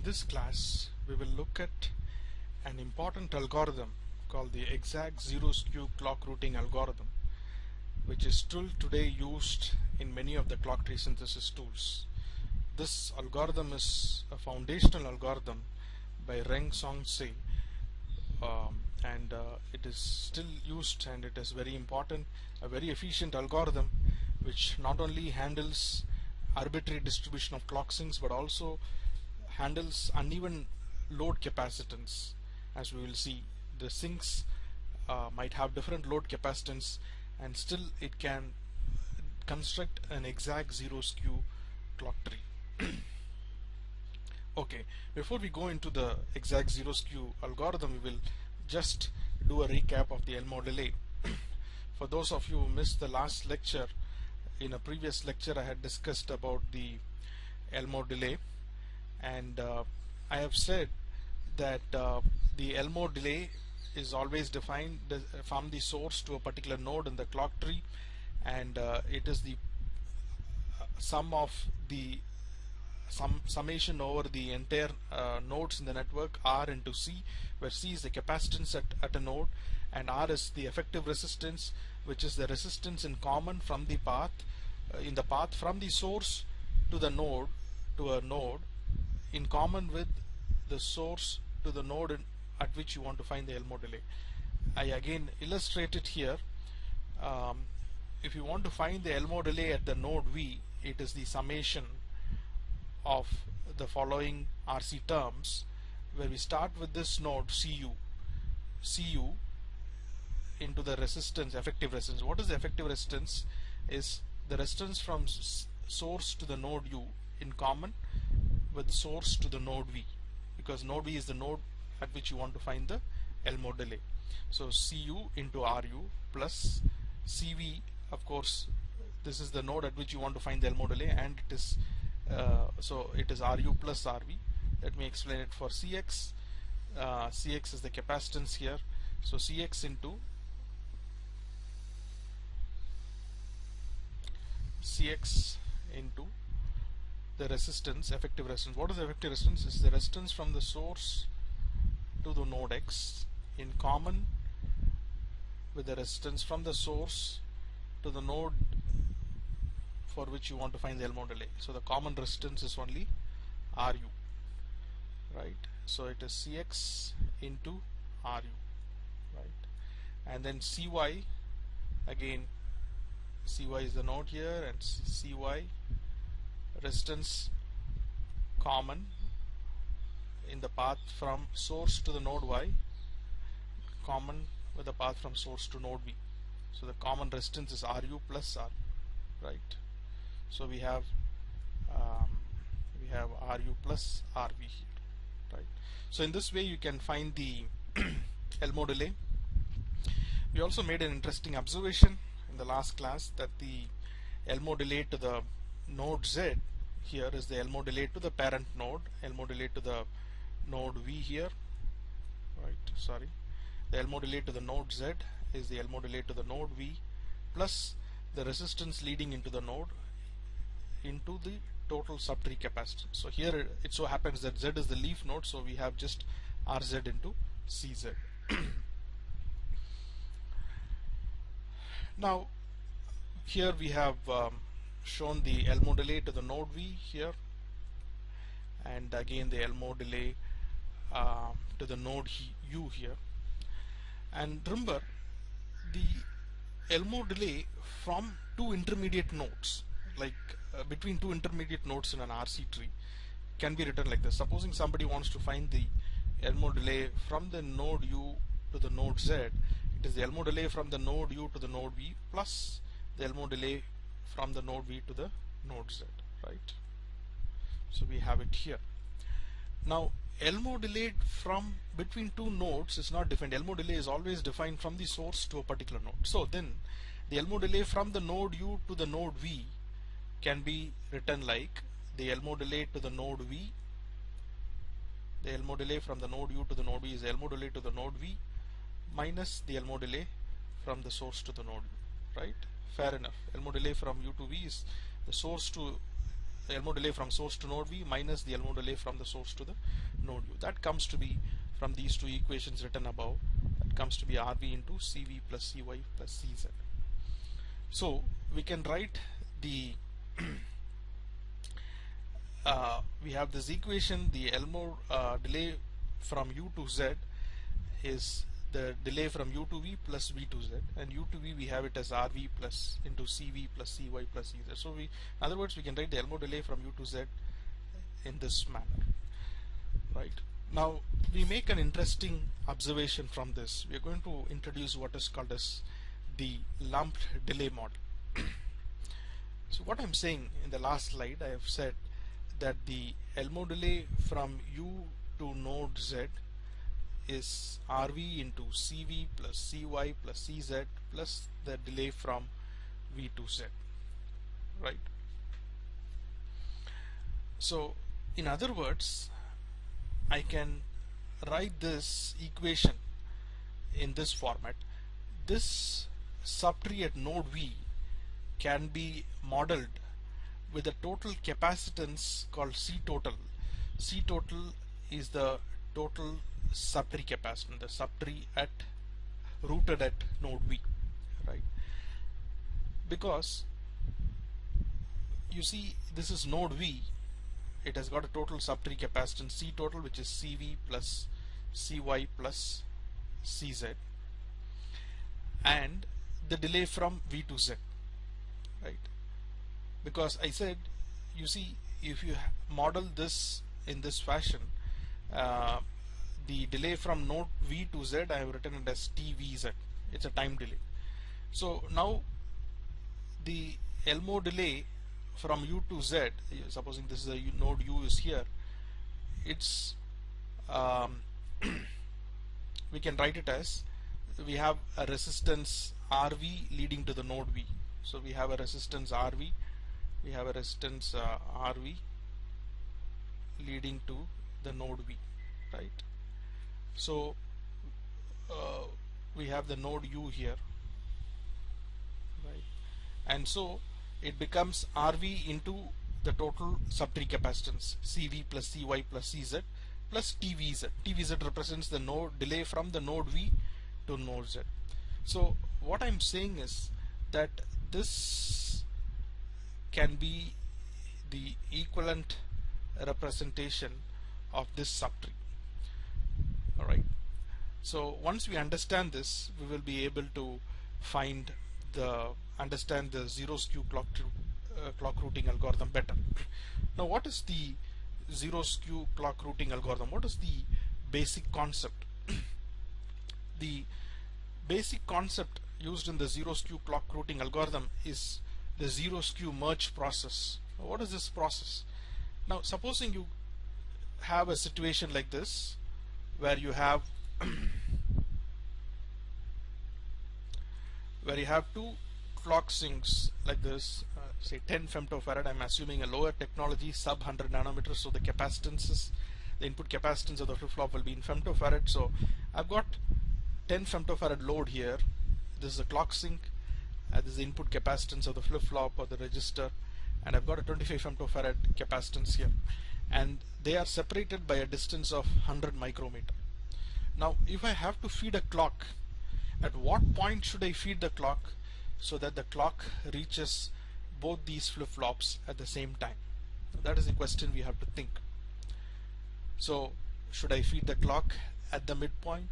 this class we will look at an important algorithm called the exact zero skew clock routing algorithm, which is still today used in many of the clock tree synthesis tools. This algorithm is a foundational algorithm by Tsay, and it is still used, and it is very important, a very efficient algorithm which not only handles arbitrary distribution of clock sinks but also handles uneven load capacitance. As we will see, the sinks might have different load capacitance, and still it can construct an exact zero skew clock tree. Okay, before we go into the exact zero skew algorithm, we will just do a recap of the Elmore delay. For those of you who missed the last lecture, in a previous lecture I had discussed about the Elmore delay, and I have said that the Elmore delay is always defined from the source to a particular node in the clock tree, and it is the sum of the summation over the entire nodes in the network, R into C, where C is the capacitance at a node and R is the effective resistance, which is the resistance in common from the path in the path from the source to the node to a node in common with the source to the node at which you want to find the Elmore delay. I again illustrate it here. If you want to find the Elmore delay at the node V, it is the summation of the following RC terms, where we start with this node Cu into the resistance, effective resistance. What is the effective resistance? Is the resistance from source to the node U in common with source to the node V, because node V is the node at which you want to find the Elmore delay. So Cu into Ru plus Cv, of course this is the node at which you want to find the Elmore delay, and it is so it is Ru plus Rv. Let me explain it for Cx. Cx is the capacitance here, so Cx into the resistance, effective resistance. What is the effective resistance? It's the resistance from the source to the node X in common with the resistance from the source to the node for which you want to find the Elmore delay. So the common resistance is only Ru, right? So it is Cx into Ru, right? And then Cy, again Cy is the node here, and Cy resistance common in the path from source to the node Y, common with the path from source to node V. So the common resistance is Ru plus R, right? So we have Ru plus Rv here, right? So in this way you can find the Elmore delay. We also made an interesting observation in the last class that the Elmore delay to the node Z here is the Elmore delay to the parent node, Elmore delay to the node V here, right? Sorry, the Elmore delay to the node Z is the Elmore delay to the node V plus the resistance leading into the node into the total subtree capacitance. So here it so happens that Z is the leaf node, so we have just Rz into Cz. Now here we have shown the Elmore delay to the node V here, and again the Elmore delay to the node U here. And remember, the Elmore delay from two intermediate nodes, like between two intermediate nodes in an RC tree, can be written like this. Supposing somebody wants to find the Elmore delay from the node U to the node Z, it is the Elmore delay from the node U to the node V plus the Elmore delay from the node V to the node Z, right? So we have it here. Now Elmore delay from between two nodes is not defined. Elmore delay is always defined from the source to a particular node. So then the Elmore delay from the node U to the node V can be written like the Elmore delay to the node V. The Elmore delay from the node U to the node V is the Elmore delay to the node V minus the Elmore delay from the source to the node U, right? Fair enough. Elmore delay from U to V is the source to Elmore delay from source to node V minus the Elmore delay from the source to the node U. That comes to be, from these two equations written above, that comes to be RV into CV plus CY plus CZ. So we can write the we have this equation, the Elmore delay from U to Z is the delay from U to V plus V to Z, and U to V we have it as RV plus into CV plus CY plus CZ. So in other words, we can write the Elmore delay from U to Z in this manner, right? Now we make an interesting observation from this. We are going to introduce what is called as the lumped delay model. So what I'm saying, in the last slide I have said that the Elmore delay from U to node Z is RV into CV plus CY plus CZ plus the delay from V to Z, right? So in other words, I can write this equation in this format. This subtree at node V can be modeled with a total capacitance called C total. C total is the total subtree capacitance, the subtree rooted at node V, right? Because you see, this is node V, it has got a total subtree capacitance C total, which is CV plus CY plus CZ, and the delay from V to Z, right? Because I said, you see, if you model this in this fashion, the delay from node V to Z, I have written it as TVZ. It's a time delay. So now the Elmore delay from U to Z, supposing this is a node U is here, it's we can write it as, we have a resistance RV leading to the node V. So we have a resistance RV, we have a resistance RV leading to the node V, right? So we have the node U here, right? And so it becomes RV into the total subtree capacitance CV plus CY plus CZ plus TVZ. TVZ represents the node delay from the node V to node Z. So what I'm saying is that this can be the equivalent representation of this subtree. Alright, so once we understand this, we will be able to understand the zero skew clock routing algorithm better. Now what is the zero skew clock routing algorithm? What is the basic concept? The basic concept used in the zero skew clock routing algorithm is the zero-skew-merge process. Now, what is this process? Now supposing you have a situation like this, where you have two clock sinks like this, say 10 femtofarad. I'm assuming a lower technology, sub 100 nanometers, so the capacitances, the input capacitance of the flip-flop will be in femtofarad. So I've got 10 femtofarad load here. This is a clock sink, this is the input capacitance of the flip-flop or the register, and I've got a 25 femtofarad capacitance here, and they are separated by a distance of 100 micrometer. Now if I have to feed a clock, at what point should I feed the clock so that the clock reaches both these flip-flops at the same time? That is the question we have to think. So should I feed the clock at the midpoint,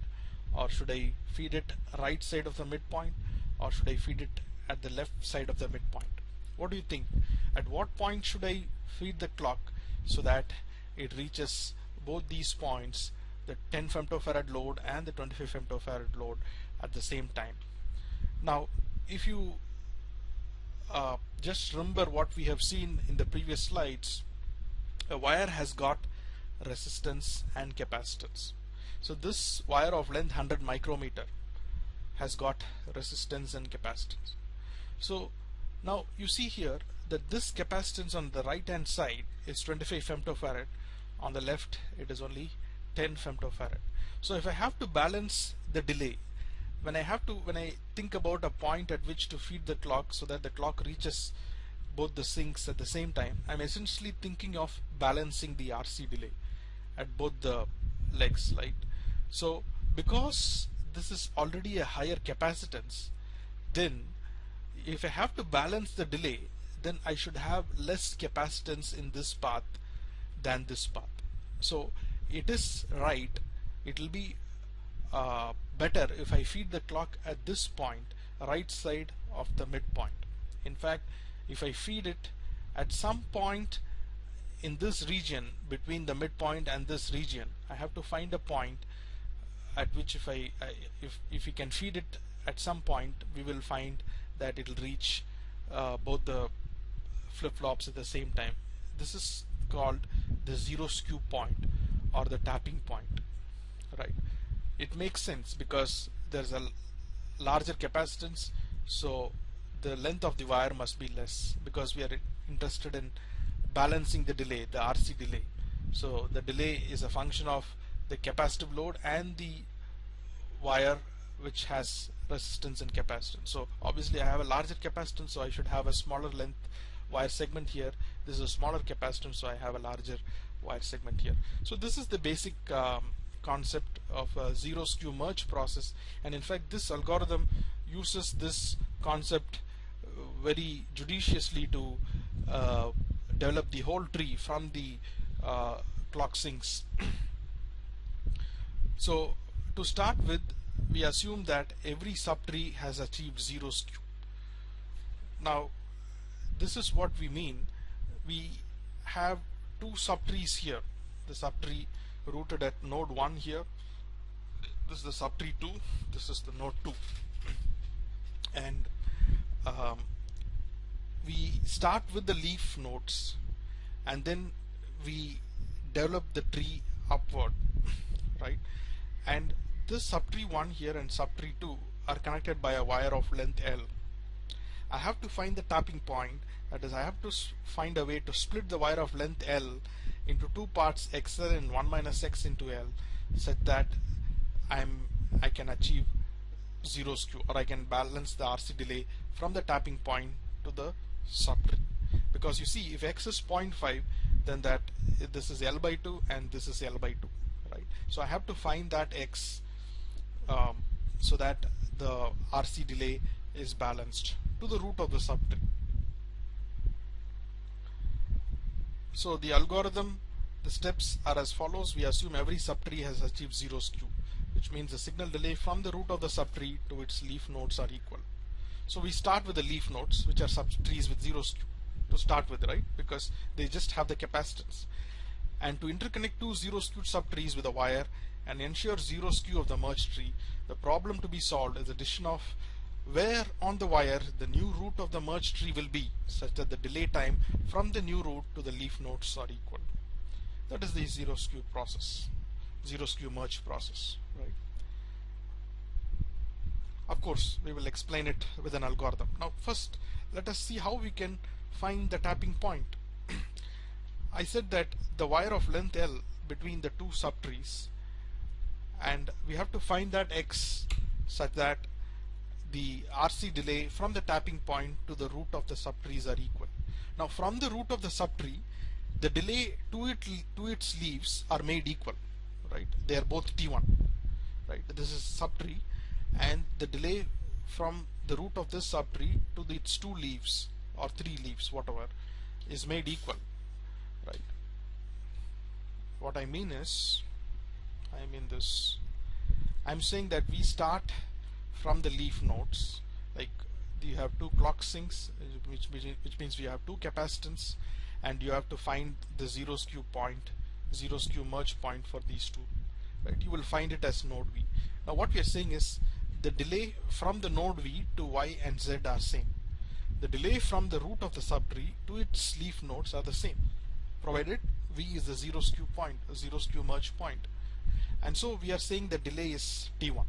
or should I feed it right side of the midpoint, or should I feed it at the left side of the midpoint? What do you think? At what point should I feed the clock so that it reaches both these points, the 10 femtofarad load and the 25 femtofarad load, at the same time? Now if you just remember what we have seen in the previous slides, a wire has got resistance and capacitance. So this wire of length 100 micrometer has got resistance and capacitance. So now you see here that this capacitance on the right hand side is 25 femtofarad, on the left it is only 10 femtofarad. So if I have to balance the delay, when I think about a point at which to feed the clock so that the clock reaches both the sinks at the same time, I'm essentially thinking of balancing the RC delay at both the legs, right? So because this is already a higher capacitance, then if I have to balance the delay, then I should have less capacitance in this path than this path. So it is right, it will be better if I feed the clock at this point, right side of the midpoint. In fact, if I feed it at some point in this region between the midpoint and this region, I have to find a point at which if we can feed it at some point, we will find that it will reach both the flip-flops at the same time. This is called the zero skew point or the tapping point, right? It makes sense because there's a larger capacitance, so the length of the wire must be less because we are interested in balancing the delay, the RC delay. So the delay is a function of the capacitive load and the wire which has resistance and capacitance. So obviously I have a larger capacitance, so I should have a smaller length wire segment here. This is a smaller capacitance, so I have a larger wire segment here. So this is the basic concept of a zero skew merge process, and in fact this algorithm uses this concept very judiciously to develop the whole tree from the clock sinks. So to start with, we assume that every subtree has achieved zero skew. Now this is what we mean. We have two subtrees here. The subtree rooted at node 1 here. This is the subtree 2. This is the node 2. And we start with the leaf nodes and then we develop the tree upward, right? And this subtree 1 here and subtree 2 are connected by a wire of length L. I have to find the tapping point, that is I have to find a way to split the wire of length L into two parts, XL and 1 minus X into L, such that I can achieve zero skew, or I can balance the RC delay from the tapping point to the subtree. Because you see, if X is 0.5, then this is L by 2 and this is L by 2, right? So I have to find that X so that the RC delay is balanced to the root of the subtree. So the algorithm, the steps are as follows. We assume every subtree has achieved zero skew, which means the signal delay from the root of the subtree to its leaf nodes are equal. So we start with the leaf nodes, which are subtrees with zero skew to start with, right? Because they just have the capacitance. And to interconnect two zero skewed subtrees with a wire and ensure zero skew of the merge tree, the problem to be solved is the decision of where on the wire the new root of the merge tree will be, such that the delay time from the new root to the leaf nodes are equal. That is the zero skew process, zero skew merge process, right? Of course, we will explain it with an algorithm. Now first, let us see how we can find the tapping point. I said that the wire of length L between the two subtrees, and we have to find that X such that the RC delay from the tapping point to the root of the subtrees are equal. Now from the root of the subtree, the delay to its leaves are made equal, right? They are both T1, right? This is subtree, and the delay from the root of this subtree to its two leaves or three leaves, whatever, is made equal, right? What I mean is, I'm saying that we start from the leaf nodes, like you have two clock sinks, which means we have two capacitance, and you have to find the zero skew point, zero skew merge point for these two, right? You will find it as node V. Now what we are saying is the delay from the node V to Y and Z are same. The delay from the root of the subtree to its leaf nodes are the same, provided V is the zero skew point, a zero skew merge point. And so we are saying the delay is T1.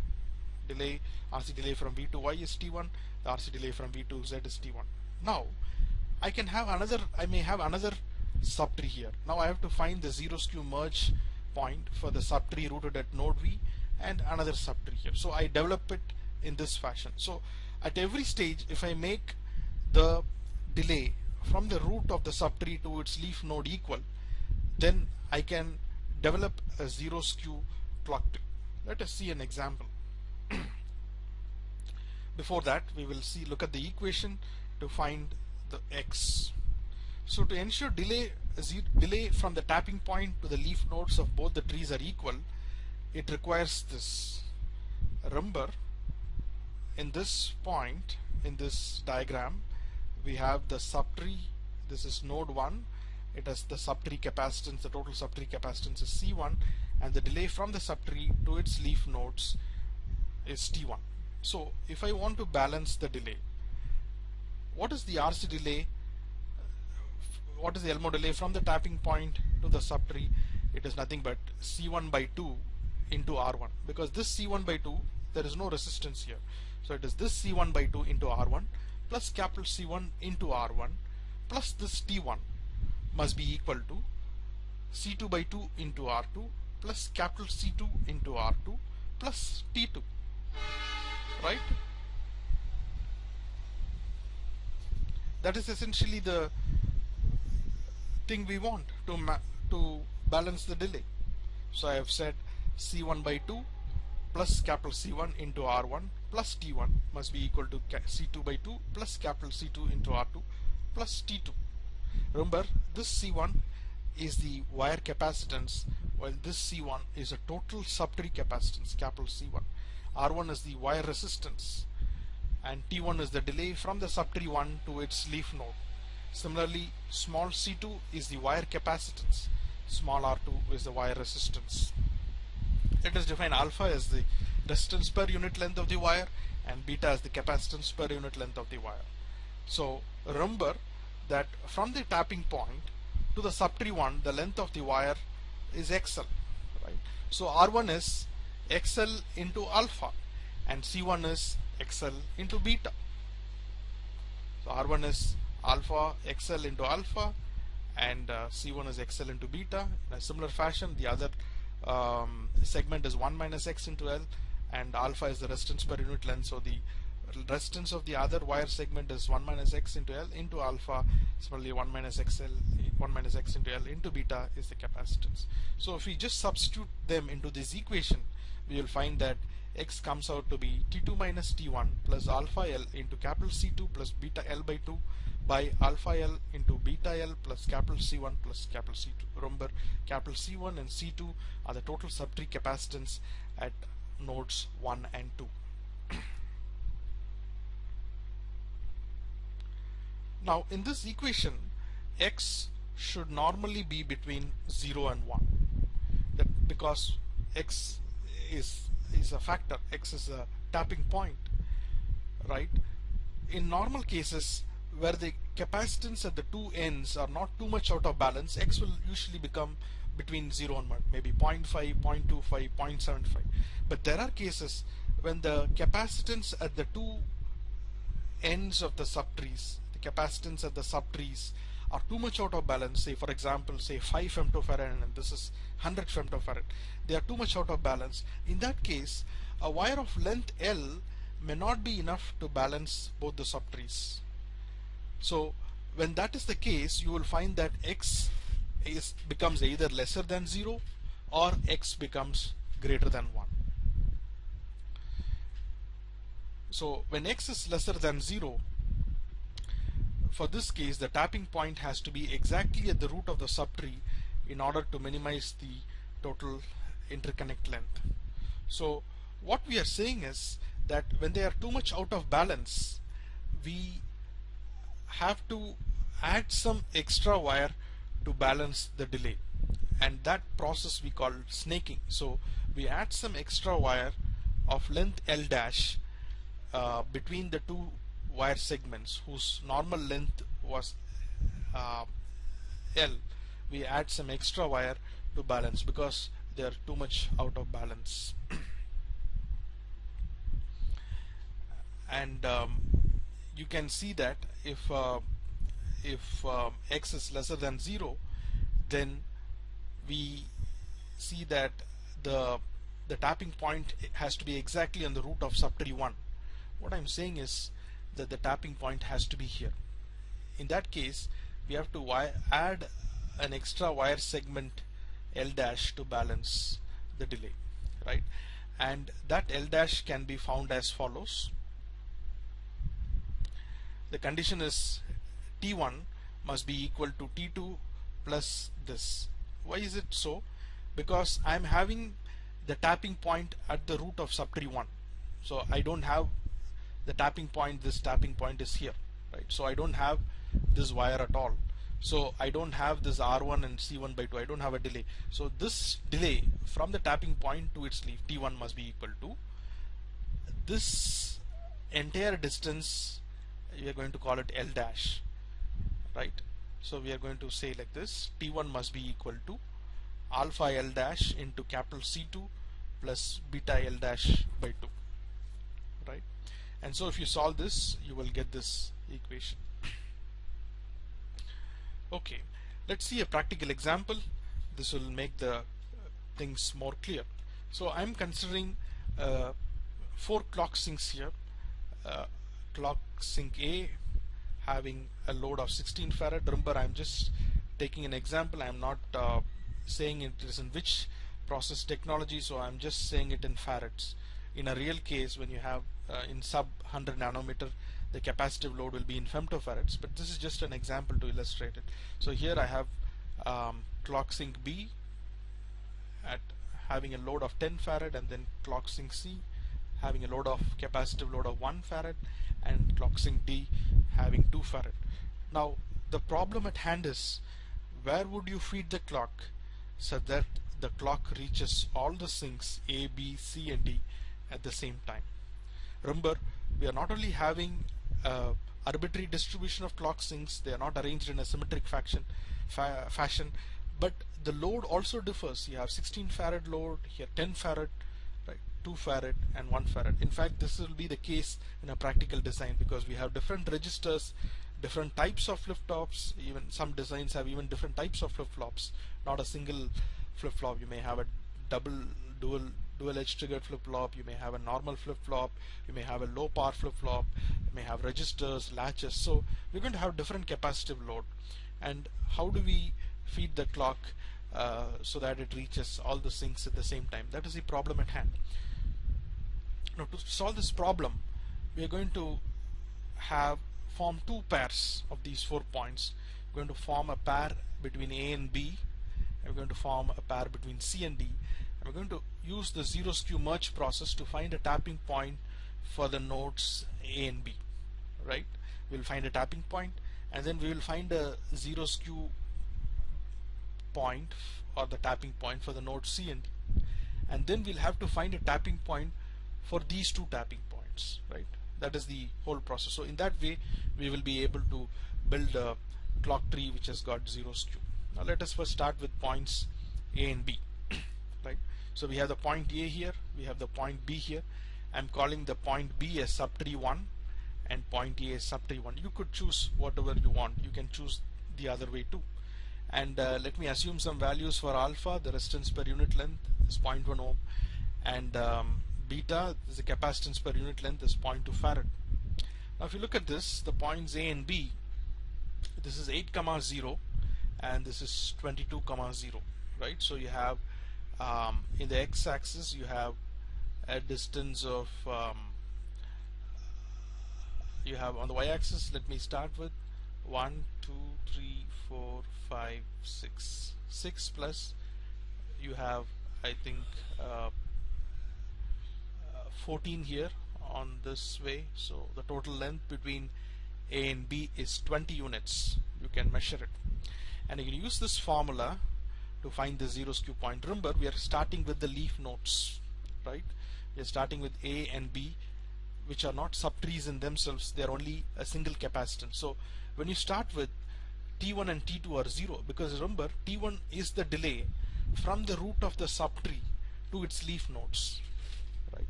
Delay, RC delay from V to Y is T1, the RC delay from V to Z is T1. Now I may have another subtree here. Now I have to find the zero skew merge point for the subtree rooted at node V and another subtree here. So I develop it in this fashion. So at every stage, if I make the delay from the root of the subtree to its leaf node equal, then I can develop a zero skew clock tree. Let us see an example. Before that, we will look at the equation to find the x. So to ensure delay from the tapping point to the leaf nodes of both the trees are equal, it requires this. Remember, in this point in this diagram, we have the subtree. This is node 1. It has the subtree capacitance. The total subtree capacitance is C1, and the delay from the subtree to its leaf nodes is T1. So if I want to balance the delay, what is the RC delay? What is the Elmore delay from the tapping point to the subtree? It is nothing but C1 by 2 into R1, because this C1 by 2, there is no resistance here. So it is this C1 by 2 into R1 plus capital C1 into R1 plus this T1 must be equal to C2 by 2 into R2 plus capital C2 into R2 plus T2, right? That is essentially the thing we want to balance the delay. So I have said C1 by 2 plus capital C1 into R1 plus T1 must be equal to C2 by 2 plus capital C2 into R2 plus T2. Remember, this C1 is the wire capacitance, while this C1 is a total subtree capacitance, capital C1. R1 is the wire resistance, and T1 is the delay from the subtree 1 to its leaf node. Similarly, small c2 is the wire capacitance, small r2 is the wire resistance. Let us define alpha as the resistance per unit length of the wire and beta as the capacitance per unit length of the wire. So remember that from the tapping point to the subtree 1, the length of the wire is XL, right? So R1 is XL into alpha and C1 is XL into beta. So R1 is alpha XL into alpha and C1 is XL into beta. In a similar fashion, the other segment is 1 minus X into L, and alpha is the resistance per unit length. So the resistance of the other wire segment is 1 minus X into L into alpha. Similarly, 1 minus X into L into beta is the capacitance. So if we just substitute them into this equation, we will find that X comes out to be T2 minus T1 plus alpha L into capital C2 plus beta L by 2 by alpha L into beta L plus capital C1 plus capital C2. Remember, capital C1 and C2 are the total subtree capacitance at nodes 1 and 2. Now in this equation, X should normally be between 0 and 1. That because X is a factor, X is a tapping point, right? In normal cases where the capacitance at the two ends are not too much out of balance, X will usually become between 0 and 1, maybe 0.5, 0.25, 0.75. But there are cases when the capacitance at the two ends of the subtrees, the capacitance at the subtrees are too much out of balance. Say for example, say 5 femtofarad and this is 100 femtofarad. They are too much out of balance. In that case, a wire of length L may not be enough to balance both the subtrees. So when that is the case, you will find that X becomes either lesser than 0 or X becomes greater than 1. So when X is lesser than 0, for this case the tapping point has to be exactly at the root of the subtree in order to minimize the total interconnect length. So what we are saying is that when they are too much out of balance, we have to add some extra wire to balance the delay, and that process we call snaking. So we add some extra wire of length L dash between the two wire segments whose normal length was L. We add some extra wire to balance because they are too much out of balance. And you can see that if X is lesser than 0, then we see that the tapping point has to be exactly on the root of subtree 1. What I'm saying is that the tapping point has to be here. in that case we have to add an extra wire segment L dash to balance the delay, right? And that L dash can be found as follows. The condition is T1 must be equal to T2 plus this. Why is it so? Because I'm having the tapping point at the root of subtree 1. So I don't have the tapping point, this tapping point is here, right? So I don't have this wire at all. So I don't have this R1 and C1 by 2. I don't have a delay. So this delay from the tapping point to its leaf, T1 must be equal to this entire distance. We are going to call it L dash, right? So we are going to say like this: T1 must be equal to alpha L dash into capital C2 plus beta L dash by 2, right? And so if you solve this, you will get this equation. Okay, let's see a practical example. This will make the things more clear. So I'm considering 4 clock sinks here. Clock sink A having a load of 16 farad. Remember, I'm just taking an example. I'm not saying it is in which process technology, so I'm just saying it in farads. In a real case, when you have in sub 100 nanometer, the capacitive load will be in femtofarads, but this is just an example to illustrate it. So here I have clock sink B at having a load of 10 farad, and then clock sink C having a load of capacitive load of 1 farad, and clock sink D having 2 farad. Now the problem at hand is, where would you feed the clock so that the clock reaches all the sinks A, B, C and D at the same time? Remember, we are not only having arbitrary distribution of clock sinks, they are not arranged in a symmetric fashion, but the load also differs. You have 16 farad load, here 10 farad, right, 2 farad and 1 farad. In fact, this will be the case in a practical design, because we have different registers, different types of flip-flops. Even some designs have even different types of flip-flops, not a single flip-flop. You may have a dual edge triggered flip-flop, you may have a normal flip-flop, you may have a low power flip-flop, you may have registers, latches. So we're going to have different capacitive load. And how do we feed the clock so that it reaches all the sinks at the same time? That is the problem at hand. Now to solve this problem, we are going to form 2 pairs of these 4 points. We're going to form a pair between A and B, and we're going to form a pair between C and D. We're going to use the zero-skew-merge process to find a tapping point for the nodes A and B, right? We'll find a tapping point, and then we will find a zero-skew point or the tapping point for the node C and D, and then we'll have to find a tapping point for these 2 tapping points, right? That is the whole process. So in that way, we will be able to build a clock tree which has got zero skew. Now let us first start with points A and B, right? So we have the point A here, we have the point B here. I'm calling the point B as subtree 1 and point A as subtree 1. You could choose whatever you want. You can choose the other way too. And let me assume some values for alpha. The resistance per unit length is 0.1 ohm, and beta is the capacitance per unit length is 0.2 farad. Now if you look at this, the points A and B, this is 8, 0 and this is 22, 0, right? So you have in the x-axis you have a distance of you have on the y-axis, let me start with 1, 2, 3, 4, 5, 6 plus you have, I think, 14 here on this way. So the total length between A and B is 20 units. You can measure it, and you can use this formula to find the zero skew point. Remember, we are starting with the leaf nodes, right? We are starting with A and B, which are not subtrees in themselves. They are only a single capacitance. So when you start with T1 and T2 are 0, because remember, T1 is the delay from the root of the subtree to its leaf nodes, right?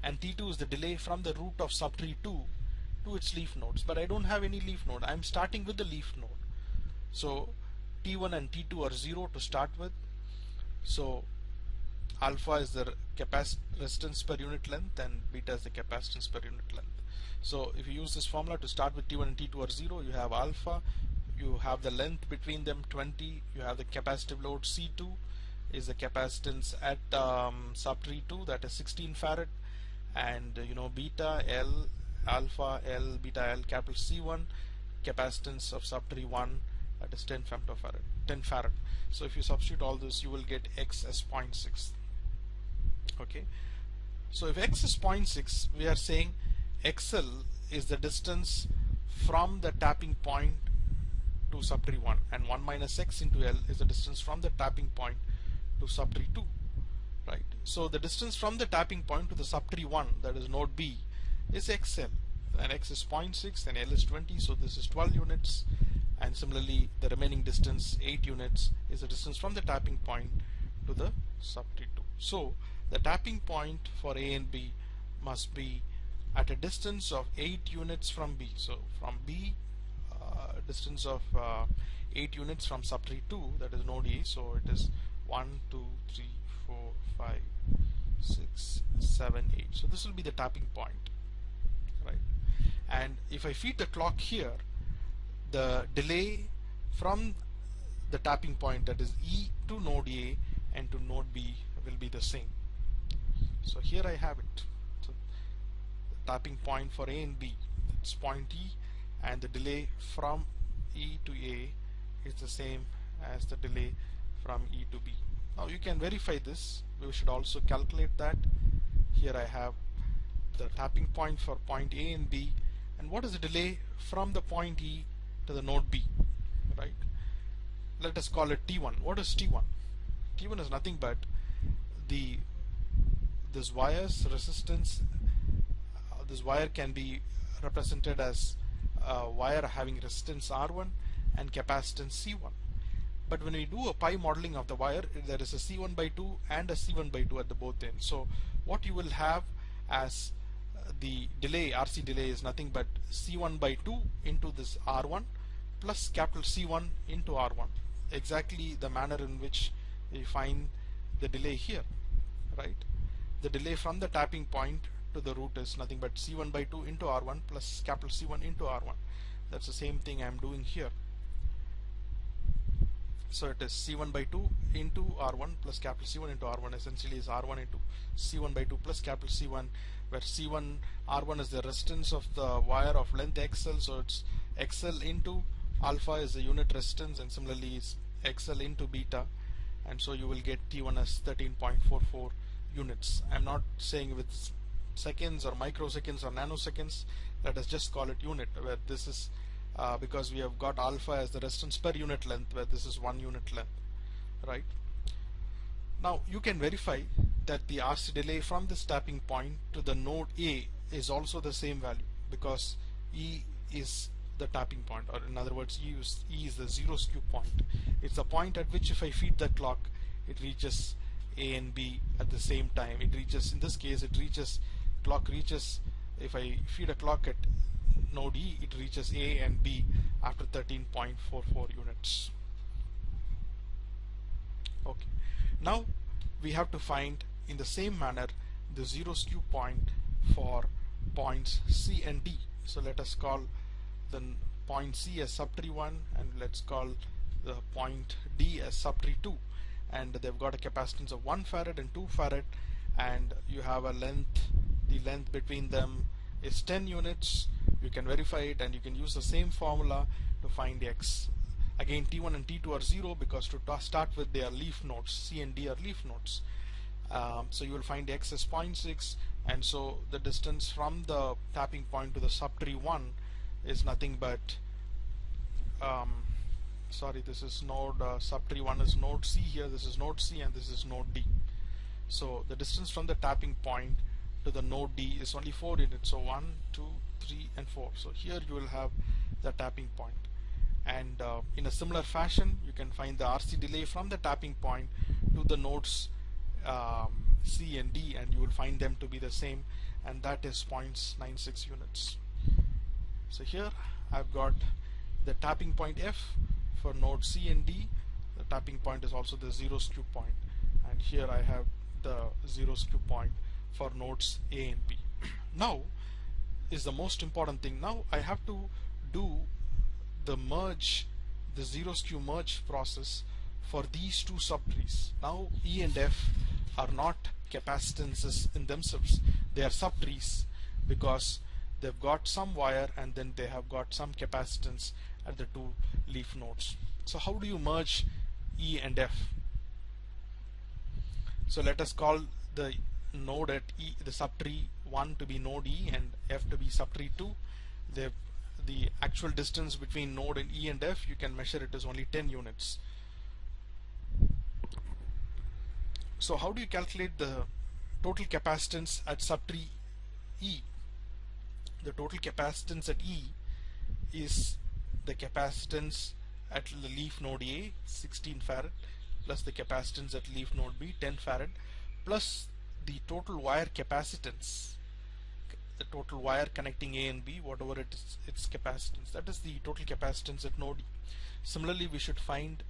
And T2 is the delay from the root of subtree 2 to its leaf nodes. But I don't have any leaf node. I'm starting with the leaf node. So T1 and T2 are 0 to start with. So alpha is the resistance per unit length and beta is the capacitance per unit length. So if you use this formula to start with T1 and T2 are 0, you have alpha, you have the length between them 20, you have the capacitive load C2 is the capacitance at subtree 2, that is 16 farad, and beta L, alpha L, beta L, capital C1, capacitance of subtree 1, that is 10 farad. So if you substitute all this, you will get X as 0.6. Okay, so if X is 0.6, we are saying XL is the distance from the tapping point to subtree 1, and 1 minus X into L is the distance from the tapping point to subtree 2, right? So the distance from the tapping point to the subtree 1, that is node B, is XL, and X is 0.6 and L is 20, so this is 12 units, and similarly the remaining distance 8 units is the distance from the tapping point to the subtree 2. So the tapping point for A and B must be at a distance of 8 units from B. So from B, distance of 8 units from subtree 2, that is node A, so it is 1, 2, 3, 4, 5, 6, 7, 8. So this will be the tapping point, right? And if I feed the clock here, the delay from the tapping point, that is E to node A and to node B, will be the same. So here I have it. So the tapping point for A and B, it's point E, and the delay from E to A is the same as the delay from E to B. Now you can verify this. We should also calculate that. Here I have the tapping point for point A and B, and what is the delay from the point E to the node B, right? Let us call it T1. What is T1? T1 is nothing but this wire's resistance. This wire can be represented as a wire having resistance R1 and capacitance C1. But when we do a pi modeling of the wire, there is a C1 by 2 and a C1 by 2 at the both ends. So what you will have as the delay, RC delay, is nothing but C1 by 2 into this R1 plus capital C1 into R1. Exactly the manner in which we find the delay here, right? The delay from the tapping point to the root is nothing but C1 by 2 into R1 plus capital C1 into R1. That's the same thing I'm doing here. So it is C1 by 2 into R1 plus capital C1 into R1, essentially is R1 into C1 by 2 plus capital C1, where C1 R1 is the resistance of the wire of length XL, so it's XL into alpha is the unit resistance, and similarly is XL into beta, and so you will get T1 as 13.44 units. I'm not saying with seconds or microseconds or nanoseconds, let us just call it unit, where this is because we have got alpha as the resistance per unit length, where this is 1 unit length, right? Now you can verify that the RC delay from this tapping point to the node A is also the same value, because E is the tapping point, or in other words, E is the zero skew point. It's the point at which if I feed the clock, it reaches A and B at the same time. It reaches, in this case, clock reaches, if I feed a clock at node E, it reaches A and B after 13.44 units. Okay, now we have to find in the same manner the zero skew point for points C and D. So let us call the point C as subtree 1, and let's call the point D as subtree 2, and they've got a capacitance of 1 farad and 2 farad, and you have a length, the length between them is 10 units. You can verify it, and you can use the same formula to find X. Again, T1 and T2 are 0 because to start with they are leaf nodes. C and D are leaf nodes. So you will find X as 0.6, and so the distance from the tapping point to the subtree 1 is nothing but sorry, this is node subtree 1 is node C here, this is node C, and this is node D. So the distance from the tapping point to the node D is only 4 units, so 1, 2, 3 and 4. So here you will have the tapping point, and in a similar fashion you can find the RC delay from the tapping point to the nodes C and D, and you will find them to be the same, and that is 0.96 units. So here I've got the tapping point F for node C and D. The tapping point is also the zero skew point, and here I have the zero skew point for nodes A and B. Now is the most important thing. Now I have to do the merge, the zero skew merge process for these two subtrees. Now E and F are not capacitances in themselves, they are subtrees because they've got some wire and then they have got some capacitance at the two leaf nodes. So how do you merge E and F? So let us call the node at E, the subtree 1 to be node E and F to be subtree 2. The actual distance between node and E and F, you can measure it as only 10 units. So how do you calculate the total capacitance at subtree E? The total capacitance at E is the capacitance at the leaf node A, 16 farad, plus the capacitance at leaf node B, 10 farad, plus the total wire capacitance, the total wire connecting A and B, whatever it is, its capacitance. That is the total capacitance at node E. Similarly, we should find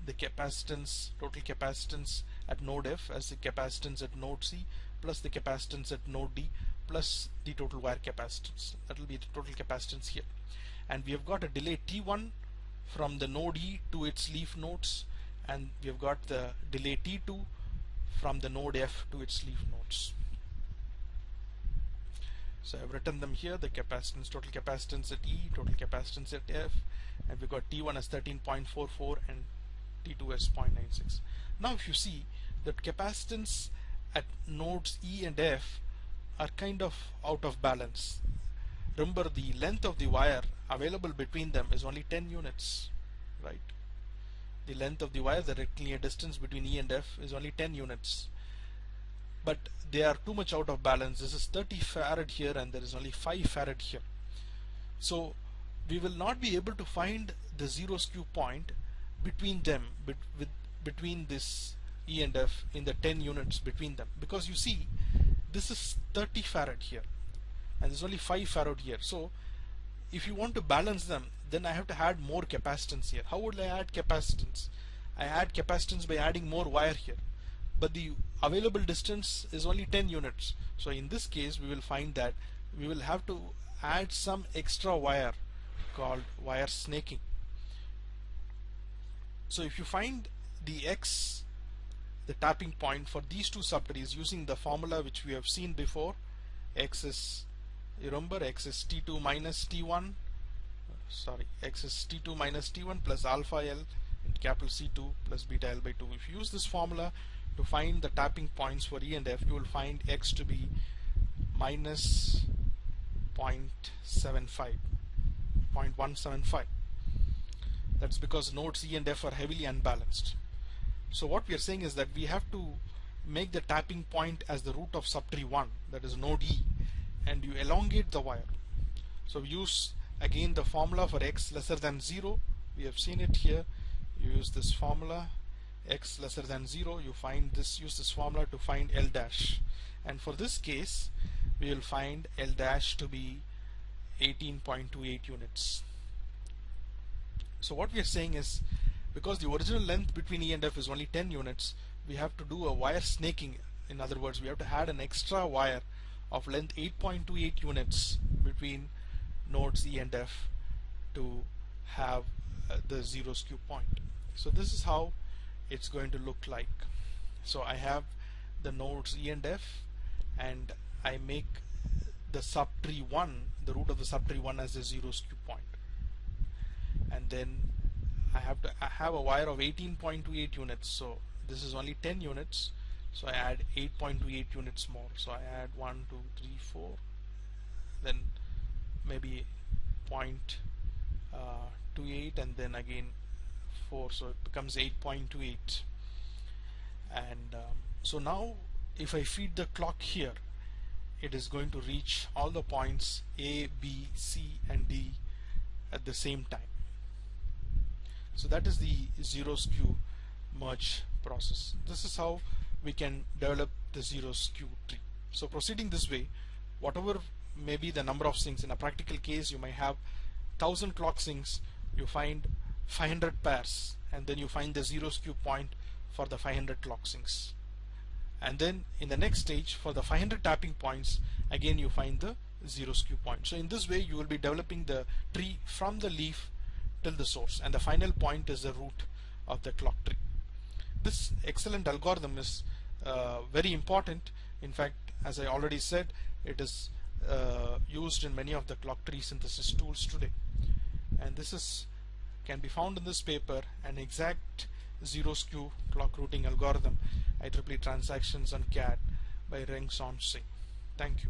the capacitance, total capacitance at node F as the capacitance at node C, plus the capacitance at node D, plus the total wire capacitance. That will be the total capacitance here. And we have got a delay T1 from the node E to its leaf nodes, and we have got the delay T2 from the node F to its leaf nodes. So I have written them here, the capacitance, total capacitance at E, total capacitance at F, and we've got T1 as 13.44 and T2 as 0.96. Now if you see that capacitance at nodes E and F are kind of out of balance. Remember, the length of the wire available between them is only 10 units, right? The length of the wire, the rectilinear distance between E and F is only 10 units. But they are too much out of balance. This is 30 farad here and there is only 5 farad here. So we will not be able to find the zero skew point between them, between this E and F in the 10 units between them, because you see this is 30 farad here and there's only 5 farad here. So if you want to balance them, then I have to add more capacitance here. How would I add capacitance? I add capacitance by adding more wire here, but the available distance is only 10 units. So in this case we will find that we will have to add some extra wire called wire snaking. So if you find the X, the tapping point for these two subtrees using the formula which we have seen before, X is, you remember, X is T2 minus T1, X is T2 minus T1 plus alpha L into capital C2 plus beta L by 2. If you use this formula to find the tapping points for E and F, you will find X to be minus 0.175. That's because nodes E and F are heavily unbalanced. So what we are saying is that we have to make the tapping point as the root of subtree 1, that is node E, and you elongate the wire. So we use again the formula for X lesser than 0. We have seen it here. You use this formula, X lesser than 0, you find this, use this formula to find L dash, and for this case we will find L dash to be 18.28 units. So what we are saying is, because the original length between E and F is only 10 units, we have to do a wire snaking. In other words, we have to add an extra wire of length 8.28 units between nodes E and F to have the zero skew point. So this is how it's going to look like. So I have the nodes E and F, and I make the subtree 1, the root of the subtree 1 as a zero skew point. And then I have a wire of 18.28 units. So this is only 10 units. So I add 8.28 units more. So I add 1, 2, 3, 4, then maybe 0.28, and then again 4. So it becomes 8.28. And so now if I feed the clock here, it is going to reach all the points A, B, C and D at the same time. So that is the zero skew merge process. This is how we can develop the zero skew tree. So proceeding this way, whatever may be the number of sinks, in a practical case you might have 1000 clock sinks, you find 500 pairs, and then you find the zero skew point for the 500 clock sinks. and then in the next stage for the 500 tapping points, again you find the zero skew point. So in this way you will be developing the tree from the leaf till the source, and the final point is the root of the clock tree. This excellent algorithm is very important. In fact, as I already said, it is used in many of the clock tree synthesis tools today, and this can be found in this paper, an exact zero skew clock routing algorithm, IEEE transactions on CAD by Tsay. Thank you.